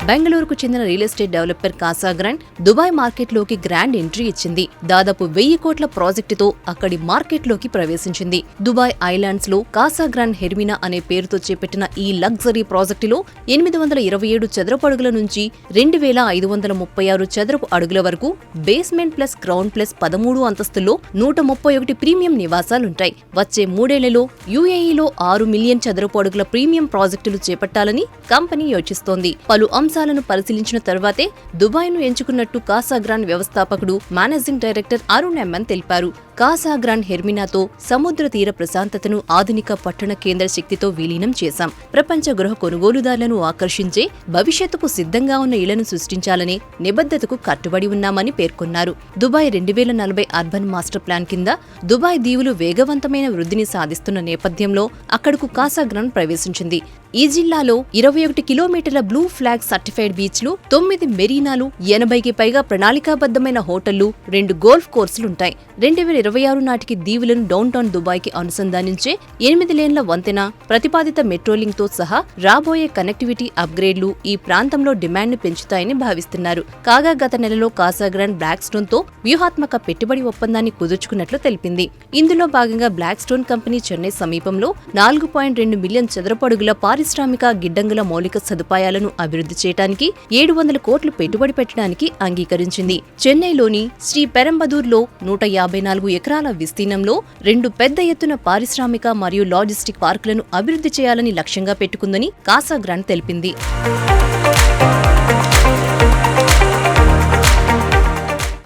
బెంగళూరుకు చెందిన real estate developer కాసాగ్రాండ్ Dubai మార్కెట్లోకి గ్రాండ్ ఎంట్రీ ఇచ్చింది. దాదాపు 1000 కోట్ల ప్రాజెక్టుతో అక్కడి మార్కెట్లోకి ప్రవేశించింది. దుబాయ్ ఐలాండ్స్ లో కాసాగ్రాండ్ హెర్మినా అనే పేరుతో చేపట్టిన ఈ లగ్జరీ ప్రాజెక్టులో 827 చదరపు అడుగుల నుంచి 2536 చదరపు అడుగుల వరకు బేస్మెంట్ ప్లస్ గ్రౌండ్ ప్లస్ 13 అంతస్తుల్లో 131 ప్రీమియం నివాసాలుంటాయి. వచ్చే 3 ఏళ్లలో యుఏఈలో 6 మిలియన్ చదరపు అడుగుల ప్రీమియం ప్రాజెక్టులు చేపట్టాలని కంపెనీ యోచిస్తోంది. పలు అంశాలను పరిశీలించిన తర్వాతే దుబాయ్ను ఎంచుకున్నట్టు కాసాగ్రాండ్ వ్యవస్థాపకుడు మేనేజింగ్ డైరెక్టర్ అరుణ్ ఎమ్మన్ తెలిపారు. కాసాగ్రాండ్ హెర్మినాతో సముద్ర తీర ప్రశాంతతను ఆధునిక పట్టణ కేంద్ర శక్తితో విలీనం చేశాం. ప్రపంచ గృహ కొనుగోలుదారులను ఆకర్షించే, భవిష్యత్తుకు సిద్ధంగా ఉన్న ఇళ్లను సృష్టించాలనే నిబద్ధతకు కట్టుబడి ఉన్నామని పేర్కొన్నారు. దుబాయ్ 2040 అర్బన్ మాస్టర్ ప్లాన్ కింద దుబాయ్ దీవులు వేగవంతమైన వృద్ధిని సాధిస్తున్న నేపథ్యంలో అక్కడకు కాసాగ్రాండ్ ప్రవేశించింది. ఈ జిల్లాలో 21 కిలోమీటర్ల బ్లూ ఫ్లాగ్ సర్టిఫైడ్ బీచ్లు, 9 మెరీనాలు, 80కి పైగా ప్రణాళికాబద్ధమైన హోటళ్లు, 2 గోల్ఫ్ కోర్సులుంటాయి. 2026 నాటికి దీవులను డౌన్ టౌన్ దుబాయ్కి అనుసంధానించే 8 లేన్ల వంతెన, ప్రతిపాదిత మెట్రోలింక్తో సహా రాబోయే కనెక్టివిటీ అప్గ్రేడ్లు ఈ ప్రాంతంలో డిమాండ్ను పెంచుతాయని భావిస్తున్నారు. కాగా గత నెలలో కాసాగ్రాండ్ బ్లాక్ స్టోన్ తో వ్యూహాత్మక పెట్టుబడి ఒప్పందాన్ని కుదుర్చుకున్నట్లు తెలిపింది. ఇందులో భాగంగా బ్లాక్ స్టోన్ కంపెనీ చెన్నై సమీపంలో 4.2 మిలియన్ చదరపు అడుగుల పారిశ్రామిక గిడ్డంగుల మౌలిక సదుపాయాలను అభివృద్ధి చేయడానికి 700 కోట్లు పెట్టుబడి పెట్టడానికి అంగీకరించింది. చెన్నైలోని శ్రీ పెరంబదూర్లో 154 ఎకరాల విస్తీర్ణంలో 2 పెద్ద ఎత్తున పారిశ్రామిక మరియు లాజిస్టిక్ పార్కులను అభివృద్ధి చేయాలని లక్ష్యంగా పెట్టుకుందని కాసాగ్రాండ్ తెలిపింది.